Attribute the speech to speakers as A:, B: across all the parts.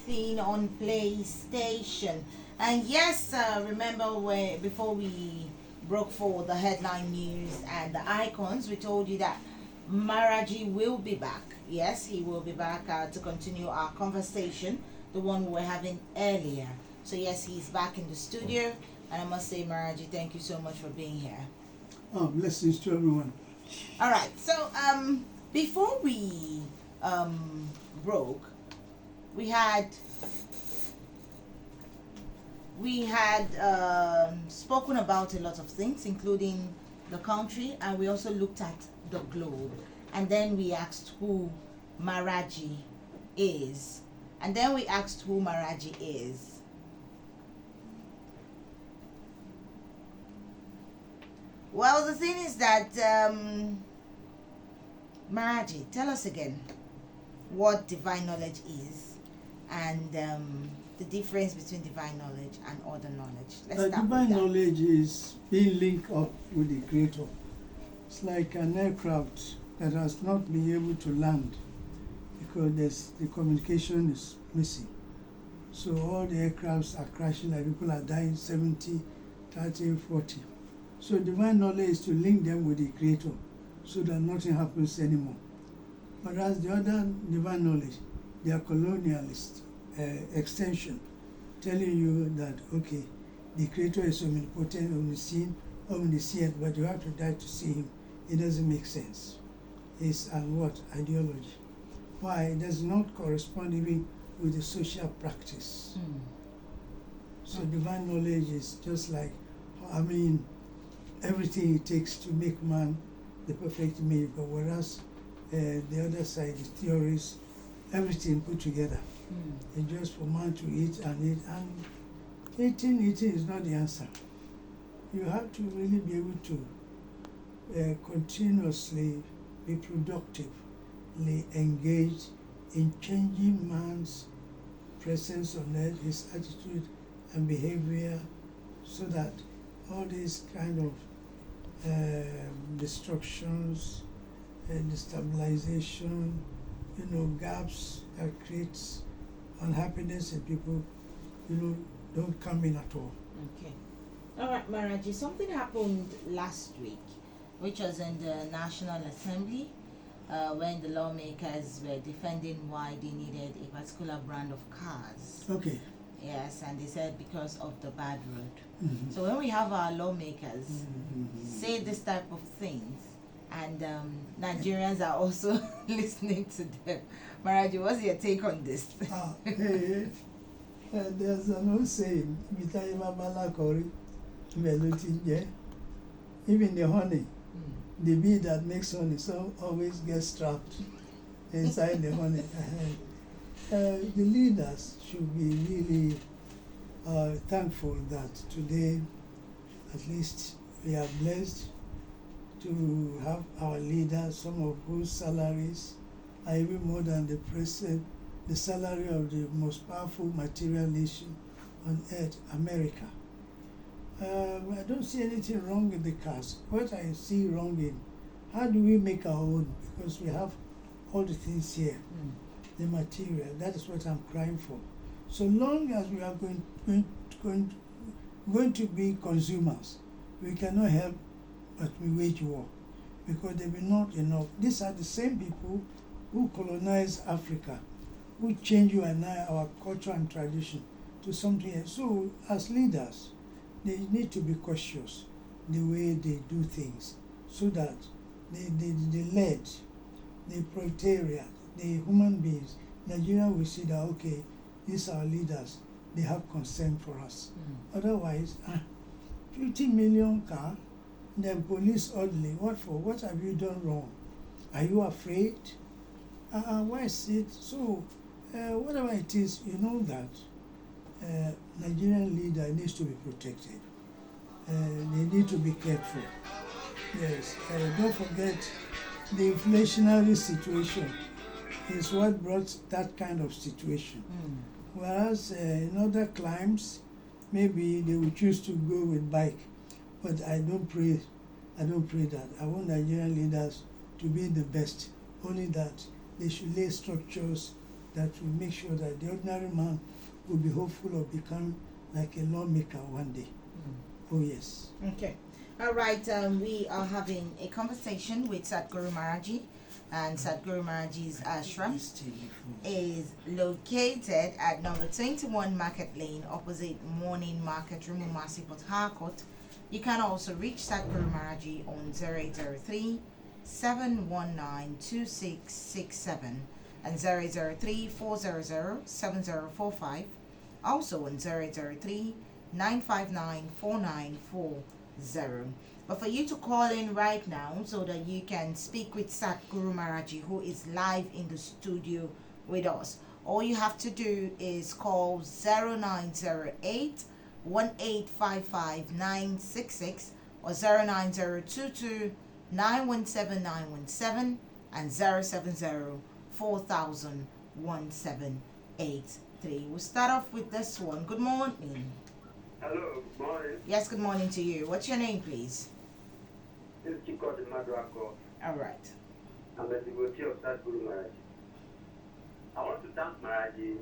A: everything on PlayStation. And yes, remember before we broke for the headline news and the icons, we told you that Maharaj Ji will be back. Yes, he will be back to continue our conversation, the one we were having earlier. So yes, he's back in the studio, and I must say, Maharaj Ji, thank you so much for being here.
B: Oh, blessings to everyone.
A: All right. So before we broke, we had spoken about a lot of things, including the country, and we also looked at the globe, and then we asked who Maharaj Ji is, and then we asked who Maharaj Ji is. Well, the thing is that Maharaj Ji, tell us again what divine knowledge is, and the difference between divine knowledge and other knowledge. Let's start
B: Divine
A: with that.
B: knowledge is being linked up with the Creator. It's like an aircraft that has not been able to land because the communication is missing. So all the aircrafts are crashing, like people are dying 70, 30, 40. So divine knowledge is to link them with the Creator so that nothing happens anymore. Whereas the other divine knowledge, they are colonialist extension, telling you that, okay, the Creator is omnipotent, omniscient, but you have to die to see Him. It doesn't make sense. It's ideology. Why? It does not correspond even with the social practice. So divine knowledge is just like, everything it takes to make man the perfect miracle, whereas the other side is theories, everything put together. It's just for man to eat, and eating is not the answer. You have to really be able to continuously be productively engaged in changing man's presence on earth, his attitude and behavior, so that all these kind of destructions and destabilization, gaps that creates unhappiness in people, don't come in at all.
A: Okay. All right, Maharaj Ji, something happened last week, which was in the National Assembly, when the lawmakers were defending why they needed a particular brand of cars.
B: Okay.
A: Yes, and they said because of the bad road. So when we have our lawmakers say this type of things, and Nigerians are also listening to them, Maharaj Ji, what's your take on this?
B: There's an old saying, even the honey, the bee that makes honey always gets trapped inside the honey. The leaders should be really thankful that today, at least, we are blessed to have our leaders, some of whose salaries are even more than the salary of the most powerful material nation on earth, America. I don't see anything wrong with the cars. What I see wrong in, how do we make our own? Because we have all the things here, the material. That is what I'm crying for. So long as we are going to be consumers, we cannot help but we wage war, because there will not enough. These are the same people who colonize Africa, who change you and I, our culture and tradition, to something else. So as leaders, they need to be cautious the way they do things, so that the led, the proletariat, the human beings, Nigeria will see that, okay, these are leaders, they have concern for us. Otherwise, 50 million car, then police orderly, what for? What have you done wrong? Are you afraid? Why is it? So, whatever it is, you know that Nigerian leader needs to be protected. They need to be careful. Yes, don't forget the inflationary situation is what brought that kind of situation. Whereas in other climes, maybe they will choose to go with bike. But I don't pray that. I want Nigerian leaders to be the best. Only that they should lay structures that will make sure that the ordinary man will be hopeful of becoming like a lawmaker one day. Oh yes.
A: Okay. All right. We are having a conversation with SATGURU Maharaj Ji, and SATGURU Maharaj Ji's ashram is located at number 21 Market Lane, opposite Morning Market, Rumumasi, Port Harcourt. You can also reach SATGURU Maharaj Ji on 0803 719 2667 and 003 400 7045. Also on 003 959 4940. But for you to call in right now so that you can speak with SATGURU Maharaj Ji, who is live in the studio with us, all you have to do is call 0908 1855 966 or 09022 917 917 and 070 4000 1783. We'll start off with this one. Good morning.
C: Hello, good morning.
A: Yes, good morning to you. What's your name, please?
C: This is Chico the Madrako.
A: All right.
C: I'm a devotee of SATGURU Maharaj Ji. I want to thank Maharaj Ji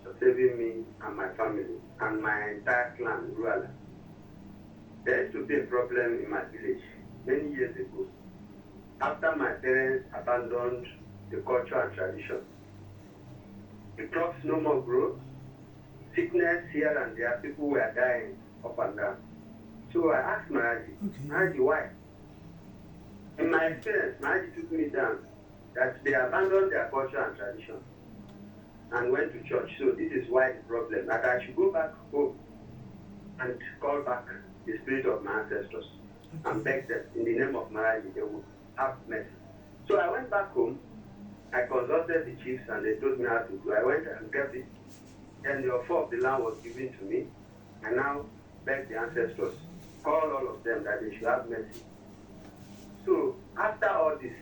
C: for saving me and my family and my entire clan, Ruala. There used to be a problem in my village many years ago. After my parents abandoned the culture and tradition, the crops no more grow. Sickness here and there, people were dying up and down. So I asked Maharaj Ji, Maharaj Ji, why? In my experience, Maharaj Ji took me down that they abandoned their culture and tradition and went to church. So this is why the problem, that I should go back home and call back the spirit of my ancestors and beg them in the name of Maharaj Ji, they will have mercy. So I went back home, I consulted the chiefs and they told me how to do. I went and kept it. Then the offer of the land was given to me. I now beg the ancestors, call all of them that they should have mercy. So after all this,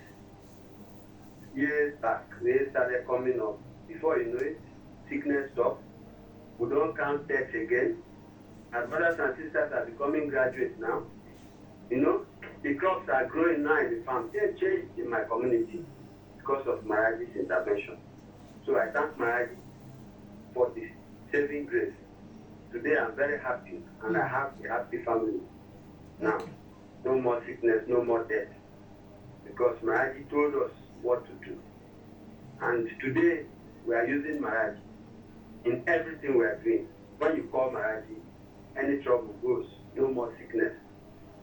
C: years back, they started coming up. Before you know it, sickness stopped. We don't count deaths again. Our brothers and sisters are becoming graduates now. You know, the crops are growing now in the farm. They changed in my community because of Maharaj's intervention. So I thank Maharaj for this saving grace. Today I'm very happy and I have a happy family. Now, no more sickness, no more death. Because Maharaj told us what to do. And today we are using Maharaj in everything we are doing. When you call Maharaj, any trouble goes, no more sickness.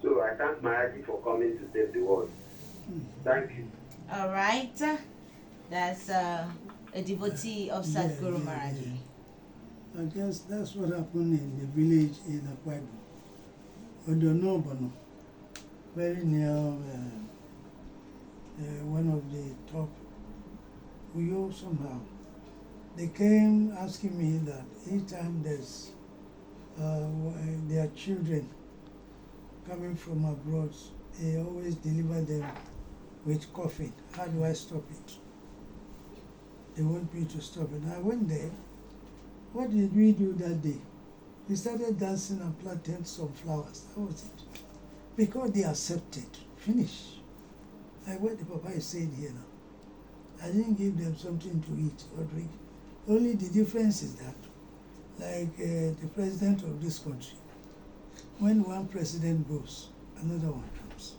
C: So I thank Maharaj for coming to save the world. Thank you.
A: All right. That's a devotee of SATGURU Maharaj Ji.
B: I guess that's what happened in the village in Akwa Odonobono, very near one of the top Uyo somehow. They came asking me that each time there's their children coming from abroad, they always deliver them with coffin. How do I stop it? They want me to stop it. I went there. What did we do that day? We started dancing and planted some flowers. That was it. Because they accepted. Finish. Like what the Papa is saying here now. I didn't give them something to eat or drink. Only the difference is that, like the president of this country, when one president goes, another one comes.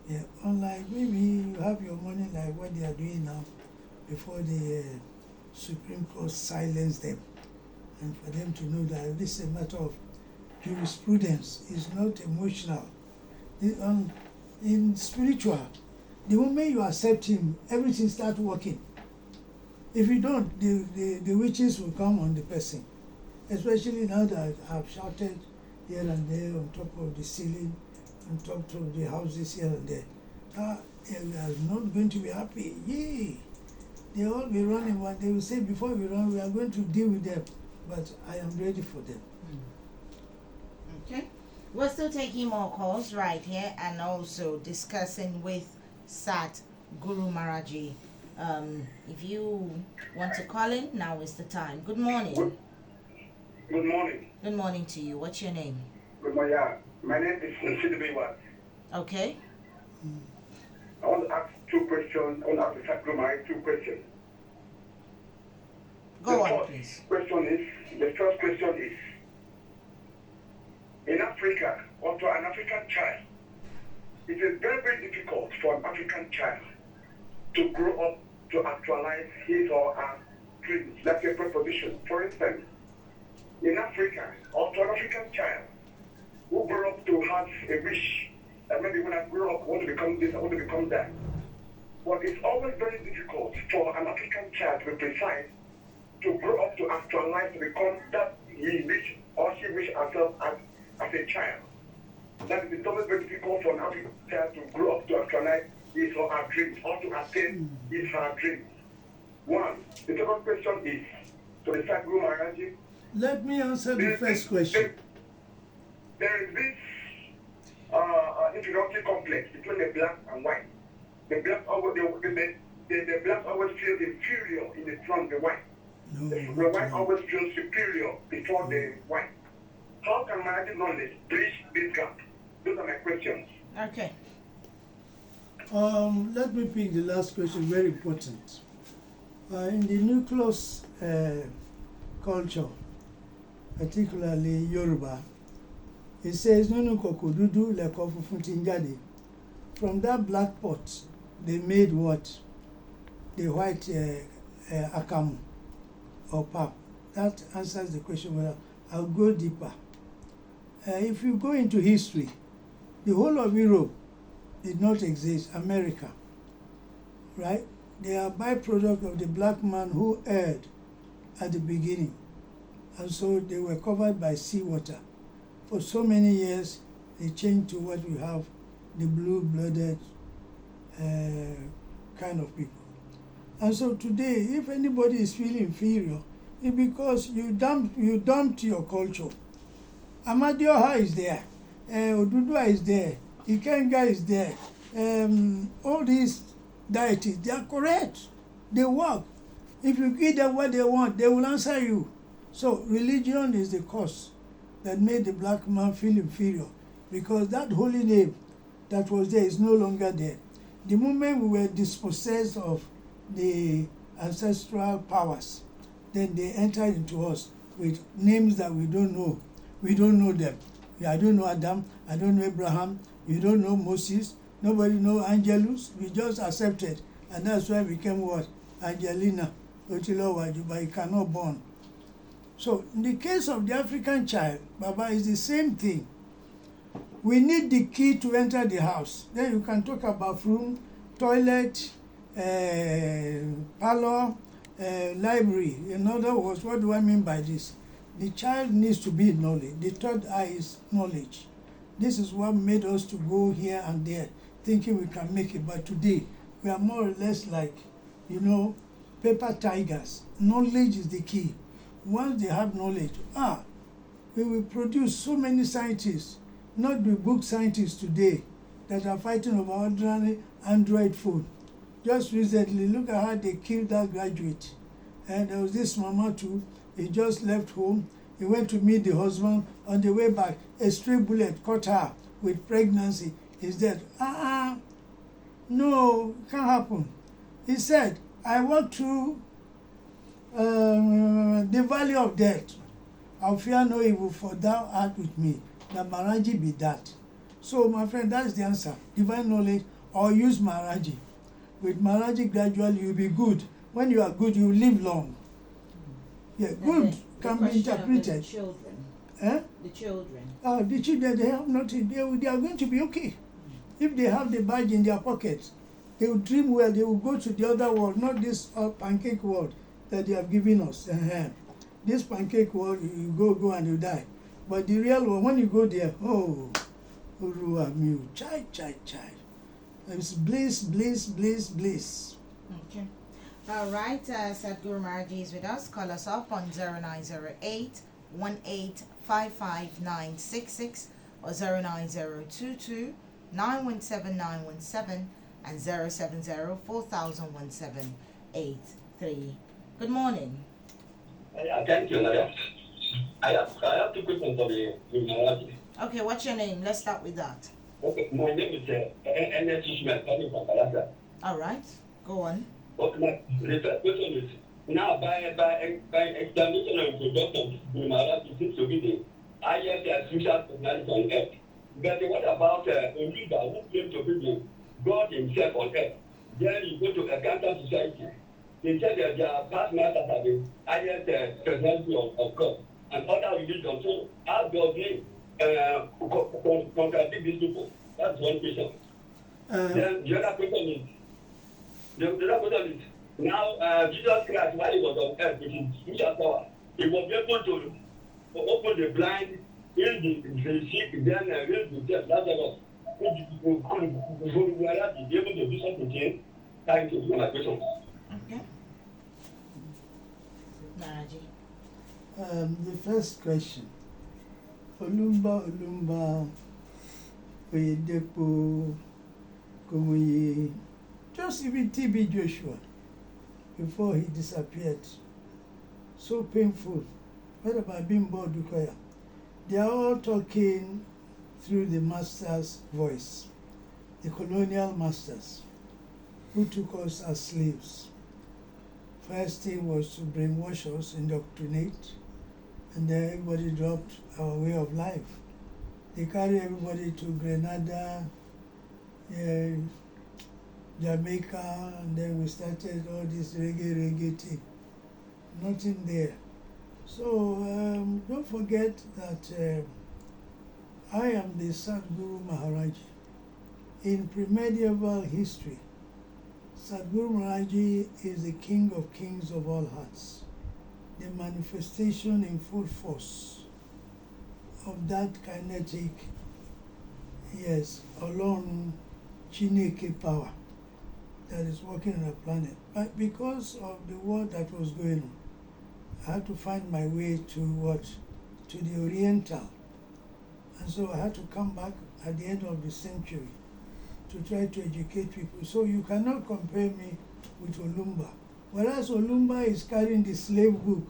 B: Yeah, unlike maybe you have your money like what they are doing now, before the Supreme Court silence them, and for them to know that this is a matter of jurisprudence, is not emotional. In spiritual, the moment you accept him, everything starts working. If you don't, the witches will come on the person, especially now that I've shouted here and there on top of the ceiling, on top of the houses here and there. They are not going to be happy. Yay! They all be running. What they will say before we run, we are going to deal with them. But I am ready for them.
A: Okay. We're still taking more calls right here and also discussing with SATGURU Maharaj Ji. If you want to call in, now is the time. Good morning.
C: Good morning.
A: Good morning to you. What's your name?
C: Good morning. My name is Sidibewa.
A: Okay.
C: I want to ask two questions. I want to ask SATGURU Maharaj two questions.
A: Go on, please.
C: The first question is, in Africa, or to an African child, it is very, very difficult for an African child to grow up to actualize his or her dreams. That's a proposition. For instance, in Africa, or to an African child who grew up to have a wish, that maybe when I grow up, I want to become this, I want to become that. But it's always very difficult for an African child to be precise, to grow up to actualize, to become that he wish or she wish herself as a child. That is always very difficult for an African child to grow up to actualize his or her dreams, or to attain his or her dreams. One. The second question is to the SATGURU Maharaj Ji.
B: Let me answer the first question.
C: There is this inferiority complex between the black and white. The black always feel inferior in the front of the white.
B: No,
C: The white always feels superior before the white. How can Maharaj knowledge bridge this gap? Those are my questions.
A: Okay.
B: Let me pick the last question, very important. In the nucleus culture, particularly Yoruba, it says, "Nunu kokodudu leko funfun ti n jade." From that black pot, they made what? The white akamu or pap. That answers the question. Well, I'll go deeper. If you go into history, the whole of Europe did not exist. America, right? They are byproduct of the black man who erred at the beginning, and so they were covered by seawater. For so many years, they changed to what we have, the blue-blooded kind of people. And so today, if anybody is feeling inferior, it's because you dumped your culture. Amadioha is there, Odudua is there, Ikenga is there. All these deities, they are correct. They work. If you give them what they want, they will answer you. So religion is the cause that made the black man feel inferior, because that holy name that was there is no longer there. The moment we were dispossessed of the ancestral powers, then they entered into us with names that we don't know. We don't know them. I don't know Adam, I don't know Abraham, you don't know Moses, nobody know Angelus. We just accepted, and that's why we became what? Angelina, Otilowa, but you cannot born. So in the case of the African child, Baba, is the same thing. We need the key to enter the house. Then you can talk about room, toilet, parlor, library. In other words, what do I mean by this? The child needs to be in knowledge. The third eye is knowledge. This is what made us to go here and there, thinking we can make it. But today, we are more or less like, paper tigers. Knowledge is the key. Once they have knowledge, we will produce so many scientists, not the book scientists today, that are fighting over ordinary Android phone. Just recently, look at how they killed that graduate. And there was this mama too. He just left home. He went to meet the husband. On the way back, a stray bullet caught her with pregnancy. He's dead. No, it can't happen. He said, I walked through the valley of death. I fear no evil, for thou art with me. The Maharaj Ji be that. So, my friend, that's the answer. Divine knowledge, or use Maharaj Ji. With Maharaj Ji, gradually you'll be good. When you are good, you live long. Yeah, good can be interpreted.
A: The children.
B: The children, they have nothing. They are going to be okay. If they have the badge in their pockets, they will dream well. They will go to the other world, not this pancake world that they have given us. This pancake world, you go and you die. But the real one, when you go there, chai. It's bliss.
A: Okay. All right, SATGURU Maharaj Ji is with us. Call us up on 0908 1855966 or 09022 917 917 and 070 401783. Good morning.
D: Thank you, madam. I have 2 questions for the Maharaj.
A: Okay, what's your name? Let's start with that.
D: Okay, my name is N.S. Ishmael, coming from Palasa.
A: All right, go on.
D: Okay, the first question is, Now, by explanation and introduction, Guru Maharaj Ji seems to be the highest spiritual personality on earth. But what about a leader who claims to be the God himself on earth? Then you go to a cancer society. They say that their past masters are the highest personality of God and other religions. So how does they contradict these people? That's one question. Then the other question is, now Jesus Christ, while he was on earth with his spiritual power, he was able to open the blind, heal the sick, then raise the dead. Lazarus. Would be able to do something? Thank you for my question.
A: Okay. Maharaji.
B: The first question. Olumba, Oyedepo, Komoye, just even TB Joshua, before he disappeared. So painful. What about Bimbo Dukoya? They are all talking through the master's voice, the colonial masters, who took us as slaves. First thing was to brainwash us, indoctrinate, and then everybody dropped our way of life. They carried everybody to Grenada, Jamaica, and then we started all this reggae thing. Nothing there. So don't forget that I am the SATGURU Maharaj Ji. In pre-medieval history, SATGURU Maharaj Ji is the king of kings of all hearts, the manifestation in full force of that kinetic, yes, Olorun Chineke power that is working on the planet. But because of the war that was going on, I had to find my way to what? To the Oriental. And so I had to come back at the end of the century to try to educate people. So you cannot compare me with Olumba. Whereas Olumba is carrying the slave book,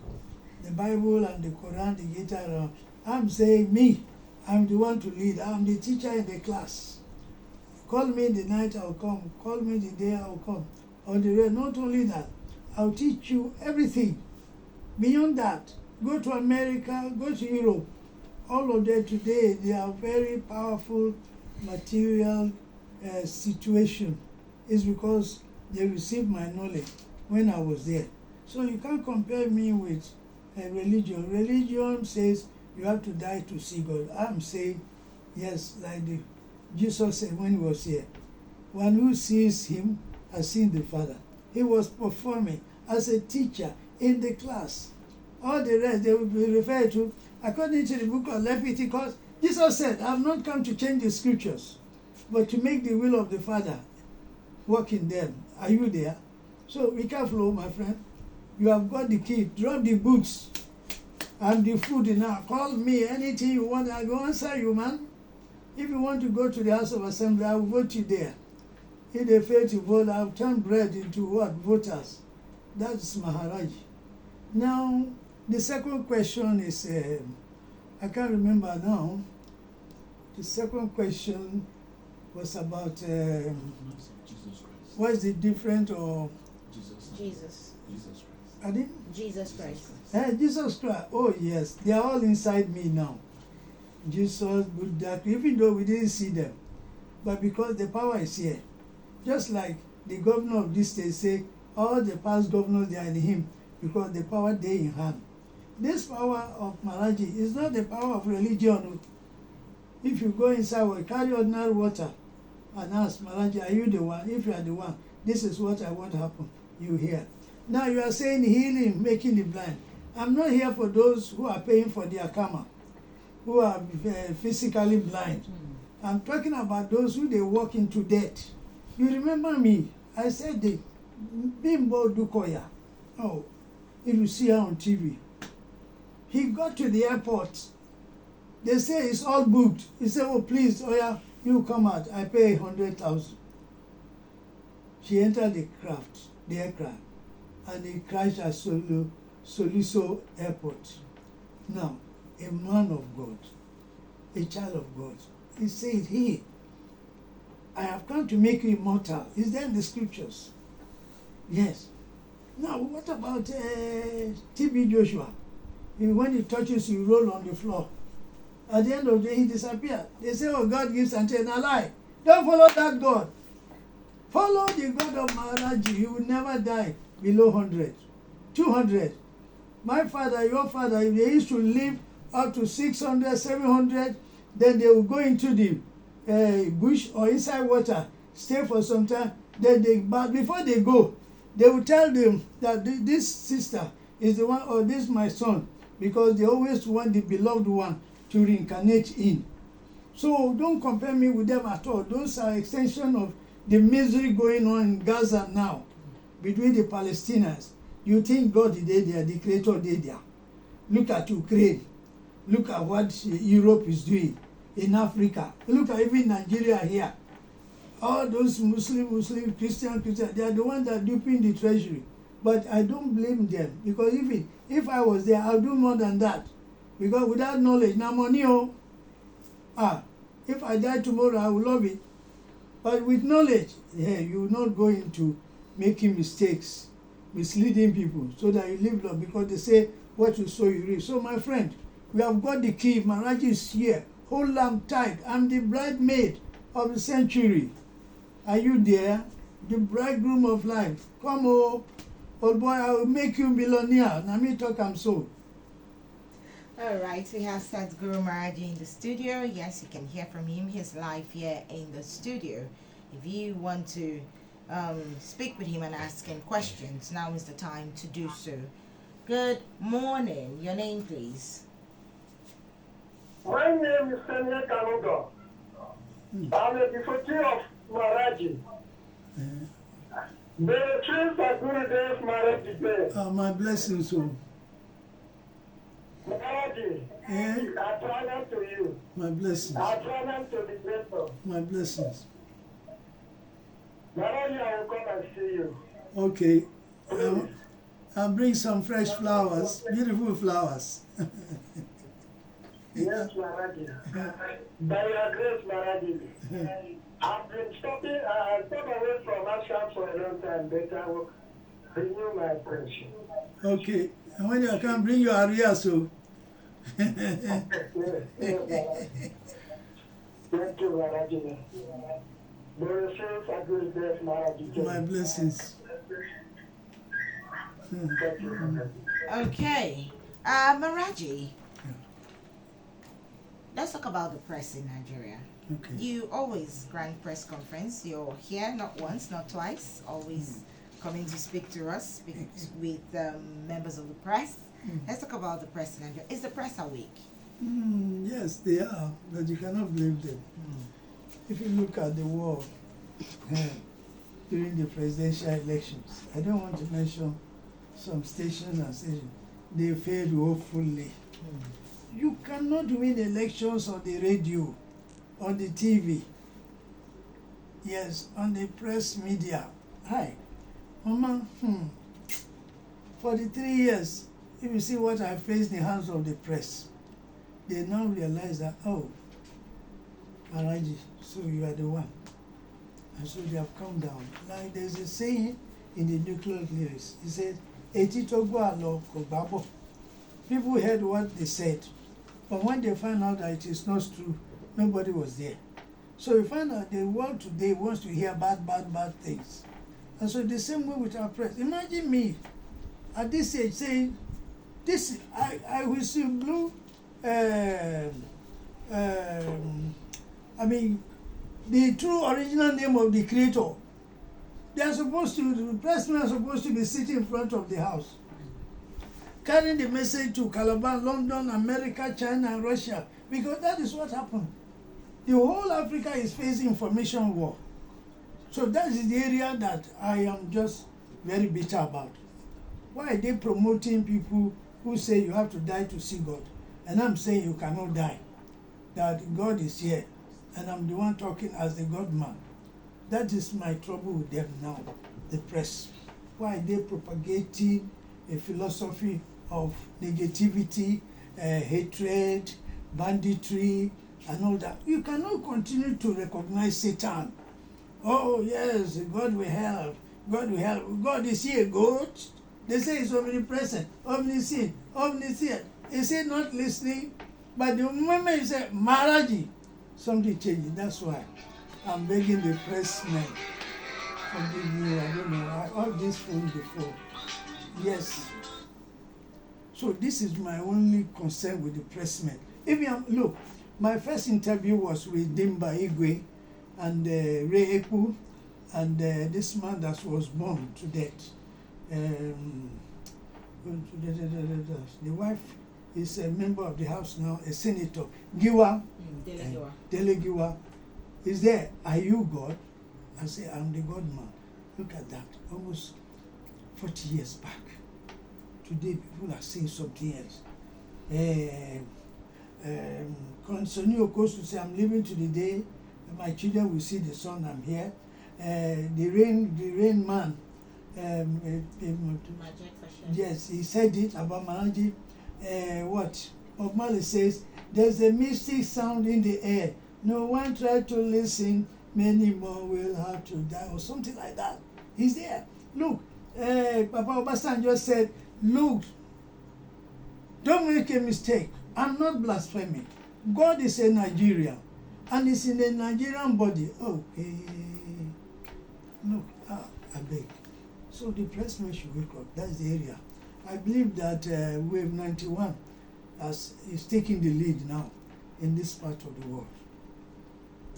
B: the Bible and the Quran, the guitar around. I'm saying me, I'm the one to lead. I'm the teacher in the class. Call me the night, I'll come. Call me the day, I'll come. On the road, not only that, I'll teach you everything. Beyond that, go to America, go to Europe. All of them today, they are very powerful material situation. It's because they received my knowledge when I was there. So you can't compare me with religion. Religion says you have to die to see God. I'm saying, yes, like Jesus said when he was here, one who sees him has seen the Father. He was performing as a teacher in the class. All the rest they will be referred to according to the book of Leviticus. Jesus said, I have not come to change the scriptures, but to make the will of the Father work in them. Are you there? So be careful, my friend. You have got the key. Drop the boots and the food now. Call me anything you want. I will answer you, man. If you want to go to the House of Assembly, I will vote you there. If they fail to vote, I will turn bread into what? Voters. That's Maharaj. Now, the second question is, I can't remember now. The second question was about
E: Jesus Christ.
B: what is the difference of
A: Jesus.
E: Christ.
B: Adi?
A: Jesus Christ.
B: Jesus Christ. Oh yes, they are all inside me now. Jesus, Buddha, even though we didn't see them, but because the power is here. Just like the governor of this state say, all the past governors they are in him because the power they in hand. This power of Maharaj Ji is not the power of religion. If you go inside, we carry ordinary water and ask Maharaj Ji, are you the one? If you are the one, this is what I want to happen. You hear. Now you are saying healing, making the blind. I'm not here for those who are paying for their karma, who are physically blind. I'm talking about those who they walk into debt. You remember me? I said the Bimbo Dukoya. Oh, if you see her on TV. He got to the airport. They say it's all booked. He said, oh please, oh yeah, you come out. I pay 100,000. She entered the aircraft, and he crashed at Soliso Airport. Now, a man of God, a child of God, he said, I have come to make you immortal. Is there in the scriptures? Yes. Now, what about TB Joshua? When he touches, you roll on the floor. At the end of the day, he disappeared. They say, oh, God gives and takes. Now lie. Don't follow that God. Follow the God of Maharaj Ji. He will never die below 100, 200. My father, your father, if they used to live up to 600, 700, then they will go into the bush or inside water, stay for some time. But before they go, they will tell them that this sister is the one, or this my son, because they always want the beloved one to reincarnate in. So don't compare me with them at all. Those are extension of the misery going on in Gaza now between the Palestinians. You think God is there, the creator is there. Look at Ukraine. Look at what Europe is doing in Africa. Look at even Nigeria here. All those Muslim, Christian, they are the ones that are duping the treasury. But I don't blame them, because even if I was there, I'll do more than that. Because without knowledge, now money, if I die tomorrow, I will love it. But with knowledge, you will not go into making mistakes, misleading people, so that you live long, because they say what you sow you reap. So my friend, we have got the key. Maharaj is here. Hold on tight. I'm the bridesmaid of the century. Are you there? The bridegroom of life. Come, old boy, I will make you millionaire. Now me talk, I'm so.
A: All right, we have SATGURU Maharaj Ji in the studio. Yes, you can hear from him. He's live here in the studio. If you want to speak with him and ask him questions, now is the time to do so. Good morning. Your name, please.
F: My name is Senya Kanuga. I'm a devotee of Maharaj Ji. The truth that Guru Dev Maharaj Ji.
B: My blessings, so.
F: Maharaj Ji, I promise to you.
B: My blessings.
F: I promise to the Creator.
B: My blessings.
F: Maharaj Ji, I will come and see you.
B: Okay. I'll bring some fresh flowers, beautiful flowers.
F: Yes, Maharaj Ji. By your grace, Maharaj Ji. I've been stopping, stop away from Ashram for a long time, but I will renew my friendship.
B: Okay. And when you can bring your area, so.
F: Thank you, Maharaj Ji.
B: My blessings.
F: Thank you.
A: Okay. Maharaj Ji, let's talk about the press in Nigeria.
B: Okay.
A: You always grant press conference. You're here not once, not twice, always coming to speak to us, speak with members of the press. Let's talk about the press in Nigeria. Is the press awake?
B: Yes, they are, but you cannot blame them. If you look at the war during the presidential elections, I don't want to mention some stations and stations, they failed woefully. You cannot win elections on the radio, on the TV, yes, on the press media. Hi, Mama, 43 years, if you see what I faced in the hands of the press, they now realize that, oh, Maharaj Ji, so you are the one. And so they have come down. Like there's a saying in the nuclear lyrics, it says, people heard what they said, but when they find out that it is not true, nobody was there. So you find out the world today wants to hear bad things. And so the same way with our press. Imagine me at this age saying, this, I will see blue, the true original name of the creator. They are supposed to, the pressmen are supposed to be sitting in front of the house, carrying the message to Calabar, London, America, China, and Russia, because that is what happened. The whole Africa is facing information war. So that is the area that I am just very bitter about. Why are they promoting people who say you have to die to see God? And I'm saying you cannot die, that God is here, and I'm the one talking as the God man. That is my trouble with them now, the press. Why are they propagating a philosophy of negativity, hatred, banditry, and all that? You cannot continue to recognize Satan. Oh yes, God will help. God will help. God is he a goat? They say he's omnipresent, omniscient, omniscient. Is he not listening? But the moment you say Maharaj Ji, something changes. That's why I'm begging the pressmen. Forgive you, I don't know. I heard this phone before. Yes. So this is my only concern with the pressmen. Look, my first interview was with Dimba Igwe and Ray Eku and this man that was born to death. The wife is a member of the house now, a senator. Giwa, Dele Giwa, is there. Are you God? I say, I'm the God man. Look at that, almost 40 years back. Today, people are saying something else. Sonny Okosu say, I'm living to the day my children will see the sun, I'm here. The rain man, yes, he said it about Maharaj Ji. What? Bob Marley says, there's a mystic sound in the air. No one tried to listen, many more will have to die, or something like that. He's there. Look, Papa Obasanjo said, look, don't make a mistake. I'm not blaspheming. God is a Nigerian, and it's in a Nigerian body. Oh, look, I beg. So the pressman should wake up. That's the area. I believe that Wave 91 is taking the lead now in this part of the world.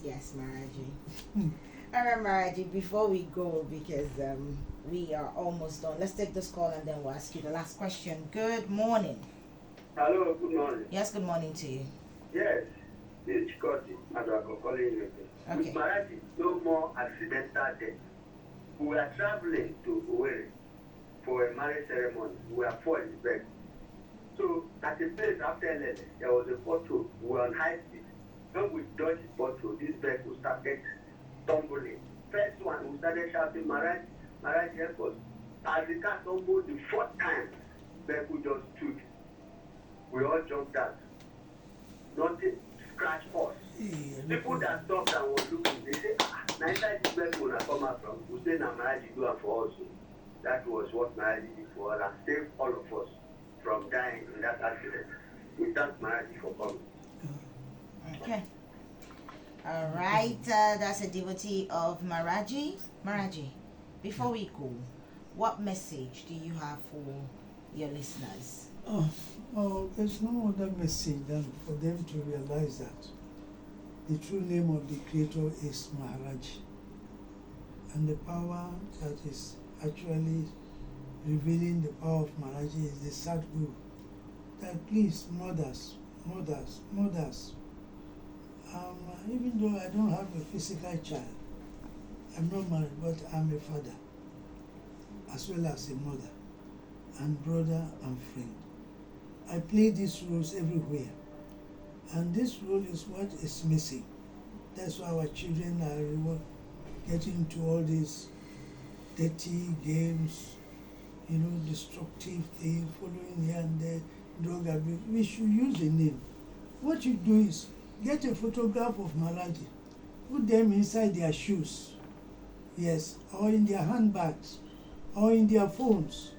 A: Yes, Maharaj Ji. All right, Maharaj Ji, before we go, because we are almost done, let's take this call and then we'll ask you the last question. Good morning.
C: Hello, good morning.
A: Yes, good morning to you.
C: Yes, this is Chikoti, Madako calling you.
A: Okay.
C: With Maharaj Ji, no more accidental death. We were traveling to Owerri for a marriage ceremony. We were four in the bed. So at the place after Lele, there was a bottle. We were on high speed. When we dodged the bottle, this vehicle started tumbling. First one, we started shouting, Maharaj, Maharaj, help us. As the car tumbled the fourth time, the vehicle just stood. We all jumped out. Nothing scratched us. People that stopped and were looking, they say, Nigeria this vehicle will come out from. We say, Maharaj Ji do it for us. That was what Maharaj Ji did for us and saved all of us from dying in that accident. We thank Maharaj Ji for coming.
A: Okay. All right. That's a devotee of Maharaj Ji. Maharaj Ji, before we go, what message do you have for your listeners?
B: There's no other message than for them to realize that the true name of the Creator is Maharaj. And the power that is actually revealing the power of Maharaj is the SATGURU. That please, mothers, even though I don't have a physical child, I'm not married, but I'm a father, as well as a mother, and brother and friend. I play these roles everywhere, and this role is what is missing. That's why our children are getting into all these dirty games, destructive things, following here and there, drug abuse. We should use the name. What you do is get a photograph of Maharaj Ji, put them inside their shoes, yes, or in their handbags, or in their phones.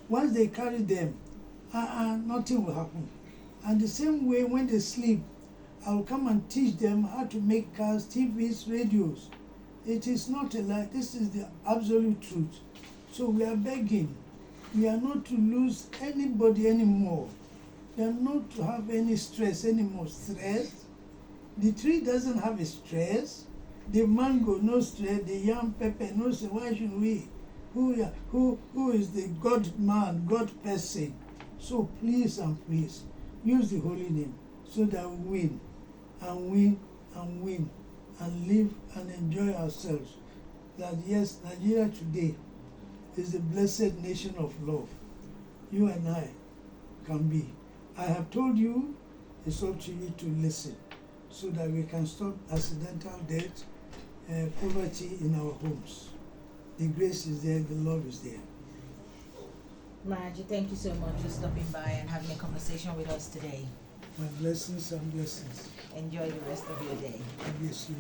B: Once they carry them, nothing will happen. And the same way when they sleep, I will come and teach them how to make cars, TVs, radios. It is not a lie. This is the absolute truth. So we are begging. We are not to lose anybody anymore. We are not to have any stress anymore. Stress? The tree doesn't have a stress. The mango, no stress. The yam pepper, no stress. Why should we? Who is the God man, God person? So please and please, use the holy name so that we win and win and win and live and enjoy ourselves. That yes, Nigeria today is the blessed nation of love. You and I can be. I have told you, it's up to you to listen so that we can stop accidental death, poverty in our homes. The grace is there, the love is there.
A: Maharaj Ji, thank you so much for stopping by and having a conversation with us today.
B: My blessings and blessings.
A: Enjoy the rest of your day.
B: God bless you.